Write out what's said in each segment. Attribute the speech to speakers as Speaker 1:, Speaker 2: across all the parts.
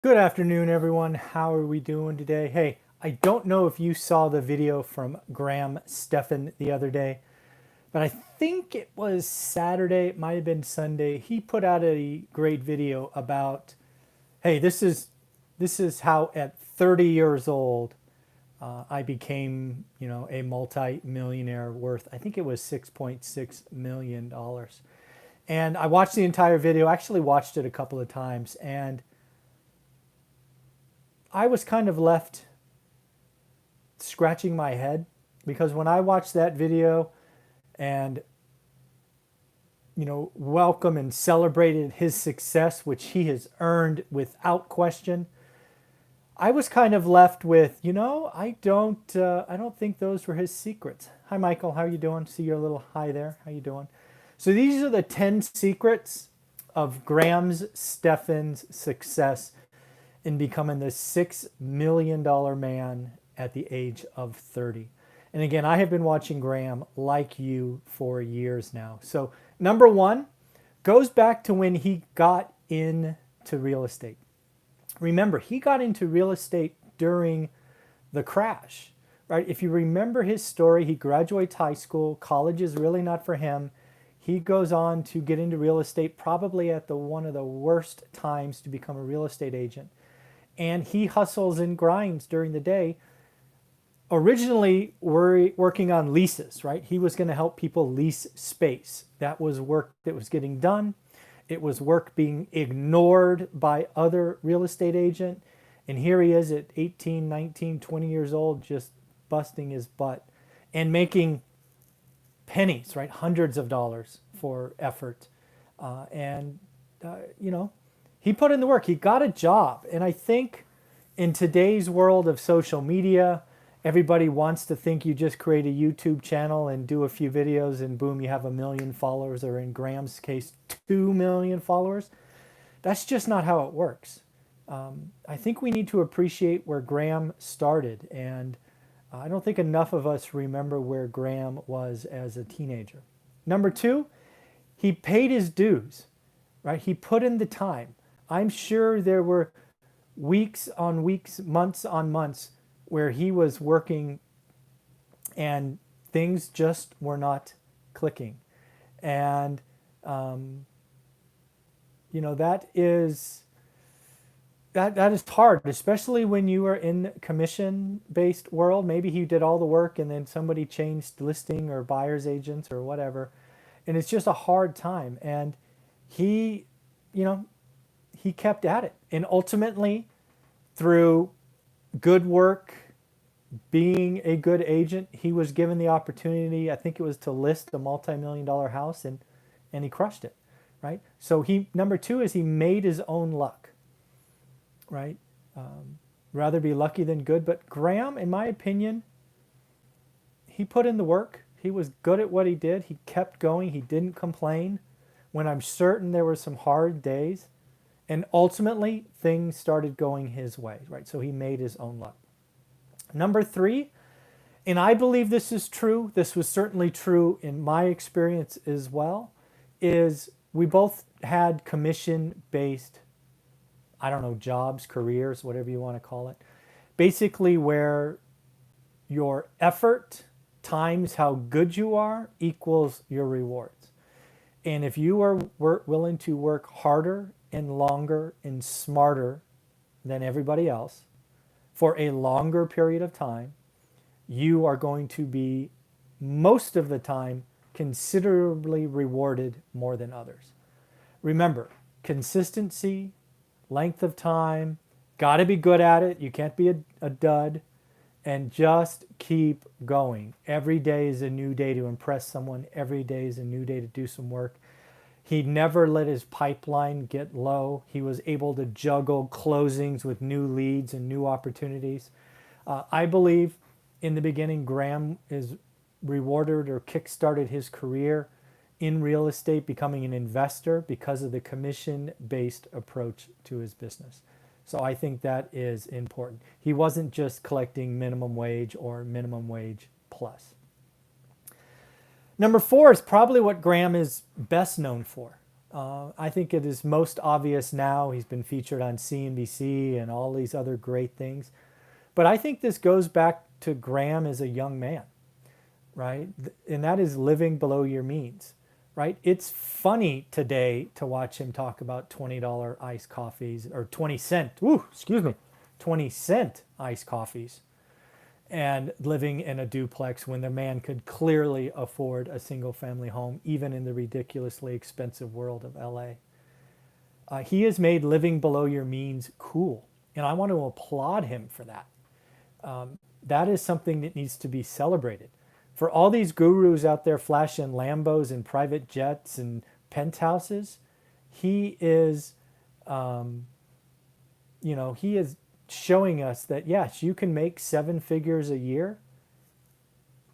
Speaker 1: Good afternoon, everyone. How are we doing today? Hey, I don't know if you saw the video from Stephan the other day, but I think it was Saturday, it might have been Sunday. He put out a great video about, hey, this is how at 30 years old I became, a multi-millionaire worth, I think it was $6.6 million. And I watched the entire video, actually watched it a couple of times, and I was kind of left scratching my head because when I watched that video and welcome and celebrated his success, which he has earned without question, I was kind of left with, I don't think those were his secrets. Hi, Michael. How are you doing? See your little hi there. How you doing? So these are the 10 secrets of Stephan's success in becoming the $6 million man at the age of 30. And again, I have been watching Graham like you for years now. So number one goes back to when he got into real estate. Remember, he got into real estate during the crash, right? If you remember his story, he graduates high school, college is really not for him. He goes on to get into real estate probably at one of the worst times to become a real estate agent. And he hustles and grinds during the day. Originally, we're working on leases, right? He was going to help people lease space. That was work that was getting done. It was work being ignored by other real estate agent. And here he is at 18, 19, 20 years old, just busting his butt and making pennies, right? Hundreds of dollars for effort. And, you know, he put in the work. He got a job. And I think in today's world of social media, everybody wants to think you just create a YouTube channel and do a few videos and boom, you have 1 million followers, or in Graham's case, 2 million followers. That's just not how it works. I think we need to appreciate where Graham started. And I don't think enough of us remember where Graham was as a teenager. Number two, he paid his dues, right? He put in the time. I'm sure there were weeks on weeks, months on months where he was working and things just were not clicking. And, that is hard, especially when you are in commission-based world. Maybe he did all the work and then somebody changed listing or buyer's agents or whatever. And it's just a hard time. And he, he kept at it. And ultimately, through good work, being a good agent, he was given the opportunity, I think it was to list a multi-million-dollar house, and he crushed it, right? So number two is he made his own luck, right? Rather be lucky than good. But Graham, in my opinion, he put in the work. He was good at what he did. He kept going. He didn't complain when I'm certain there were some hard days. And ultimately, things started going his way, right? So he made his own luck. Number three, and I believe this is true, this was certainly true in my experience as well, is we both had commission-based, I don't know, jobs, careers, whatever you want to call it. Basically where your effort times how good you are equals your rewards. And if you are willing to work harder and longer and smarter than everybody else for a longer period of time, you are going to be, most of the time, considerably rewarded more than others. Remember, consistency, length of time, got to be good at it. You can't be a dud, and just keep going. Every day is a new day to impress someone. Every day is a new day to do some work. He never let his pipeline get low. He was able to juggle closings with new leads and new opportunities. I believe in the beginning, Graham is rewarded or kickstarted his career in real estate, becoming an investor because of the commission-based approach to his business. So I think that is important. He wasn't just collecting minimum wage or minimum wage plus. Number four is probably what Graham is best known for, I think it is most obvious now. He's been featured on CNBC and all these other great things. But I think this goes back to Graham as a young man, right? And that is living below your means, right? It's funny today to watch him talk about $20 iced coffees or 20 cent, 20 cent iced coffees and living in a duplex when the man could clearly afford a single family home, even in the ridiculously expensive world of LA. He has made living below your means cool. And I want to applaud him for that. That is something that needs to be celebrated. For all these gurus out there flashing Lambos and private jets and penthouses, he is, he is showing us that yes, you can make 7 figures a year.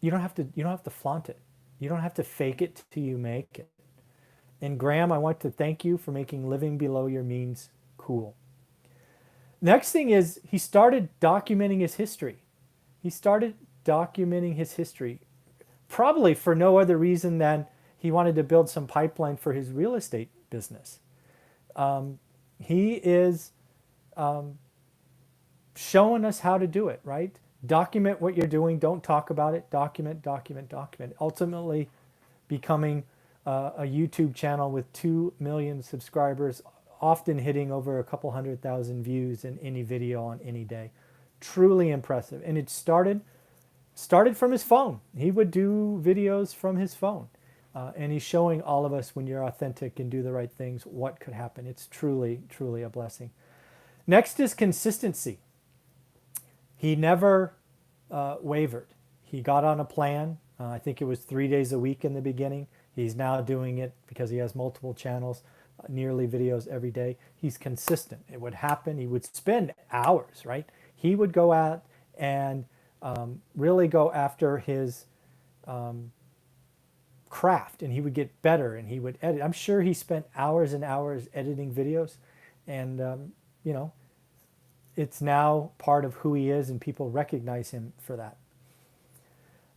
Speaker 1: You don't have to flaunt it. You don't have to fake it till you make it. And Graham, I want to thank you for making living below your means cool. Next thing is he started documenting his history. Probably for no other reason than he wanted to build some pipeline for his real estate business. He is showing us how to do it, right? Document what you're doing. Don't talk about it. Document. Ultimately becoming a YouTube channel with 2 million subscribers, often hitting over a couple 100,000 views in any video on any day. Truly impressive. And it started from his phone. He would do videos from his phone. And he's showing all of us when you're authentic and do the right things, what could happen. It's truly, truly a blessing. Next is consistency. He never wavered. He got on a plan. I think it was 3 days a week in the beginning. He's now doing it because he has multiple channels, nearly videos every day. He's consistent. It would happen. He would spend hours, right? He would go out and really go after his craft, and he would get better, and he would edit. I'm sure he spent hours and hours editing videos, and it's now part of who he is, and people recognize him for that.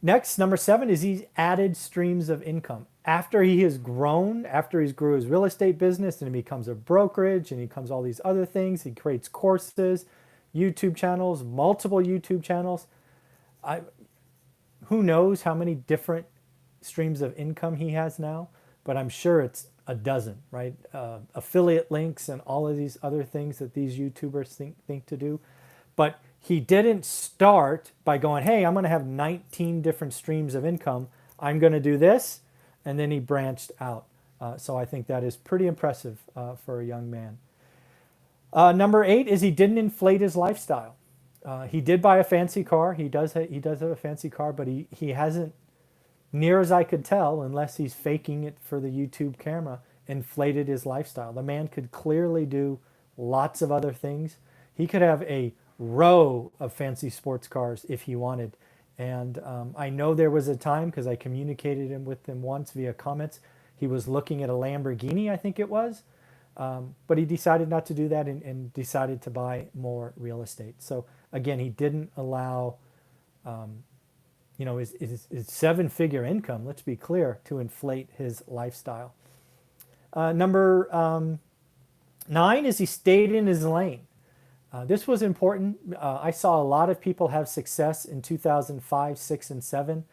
Speaker 1: Next, number 7 is he's added streams of income. After he has grown, after he's grew his real estate business and he becomes a brokerage and he becomes all these other things, he creates courses, YouTube channels, multiple YouTube channels. Who knows how many different streams of income he has now, but I'm sure it's a dozen, right? Affiliate links and all of these other things that these YouTubers think to do. But he didn't start by going, hey, I'm going to have 19 different streams of income. I'm going to do this. And then he branched out. So I think that is pretty impressive for a young man. Number 8 is he didn't inflate his lifestyle. He did buy a fancy car. He does have a fancy car, but he hasn't, near as I could tell, unless he's faking it for the YouTube camera, inflated his lifestyle. The man could clearly do lots of other things. He could have a row of fancy sports cars if he wanted. And I know there was a time, because I communicated with him once via comments, he was looking at a Lamborghini, I think it was. But he decided not to do that and decided to buy more real estate. So again, he didn't allow his 7-figure income, let's be clear, to inflate his lifestyle. Number 9 is he stayed in his lane. This was important. I saw a lot of people have success in 2005, 6, and 7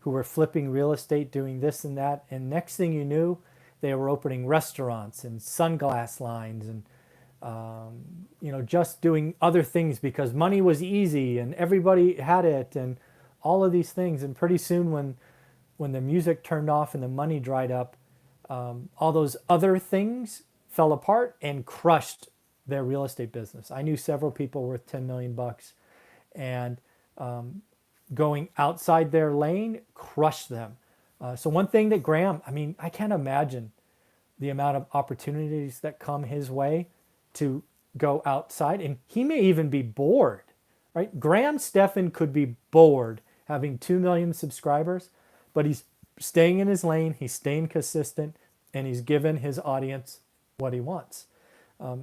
Speaker 1: who were flipping real estate, doing this and that. And next thing you knew, they were opening restaurants and sunglass lines and, just doing other things because money was easy and everybody had it and all of these things. And pretty soon when the music turned off and the money dried up, all those other things fell apart and crushed their real estate business. I knew several people worth $10 million and going outside their lane crushed them. So one thing that Graham, I can't imagine the amount of opportunities that come his way to go outside, and he may even be bored, right? Graham Stephan could be bored having 2 million subscribers, but he's staying in his lane, he's staying consistent, and he's given his audience what he wants.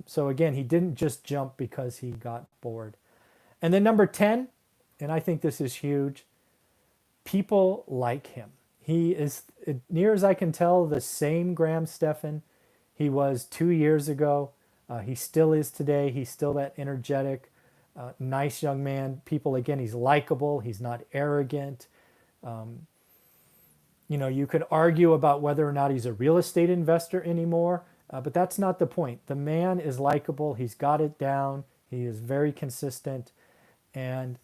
Speaker 1: So again, he didn't just jump because he got bored. And then number 10, and I think this is huge, people like him. He is, near as I can tell, the same Graham Stephan he was 2 years ago. He still is today. He's still that energetic, nice young man. People, again, he's likable. He's not arrogant. You could argue about whether or not he's a real estate investor anymore, but that's not the point. The man is likable. He's got it down. He is very consistent. And,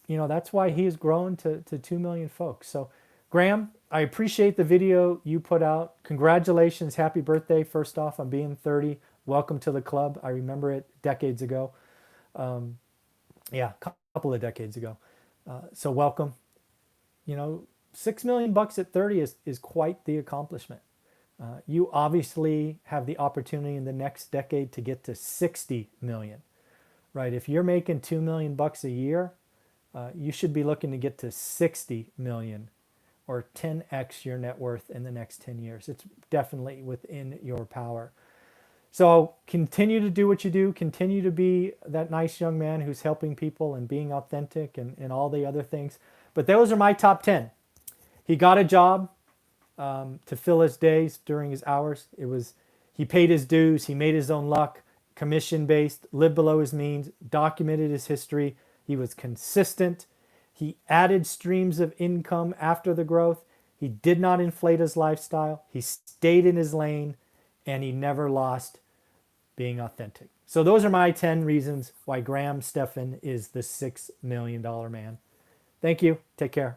Speaker 1: that's why he has grown to 2 million folks. So, Graham, I appreciate the video you put out. Congratulations. Happy birthday, first off, on being 30. Welcome to the club. I remember it decades ago. Yeah, a couple of decades ago. So welcome. 6 million bucks at 30 is quite the accomplishment. You obviously have the opportunity in the next decade to get to 60 million, right? If you're making 2 million bucks a year, you should be looking to get to 60 million or 10x your net worth in the next 10 years. It's definitely within your power. So continue to do what you do. Continue to be that nice young man who's helping people and being authentic and all the other things. But those are my top 10. He got a job to fill his days during his hours. He paid his dues. He made his own luck, commission-based, lived below his means, documented his history. He was consistent. He added streams of income after the growth. He did not inflate his lifestyle. He stayed in his lane, and he never lost being authentic. So those are my 10 reasons why Graham Stephan is the $6 million man. Thank you. Take care.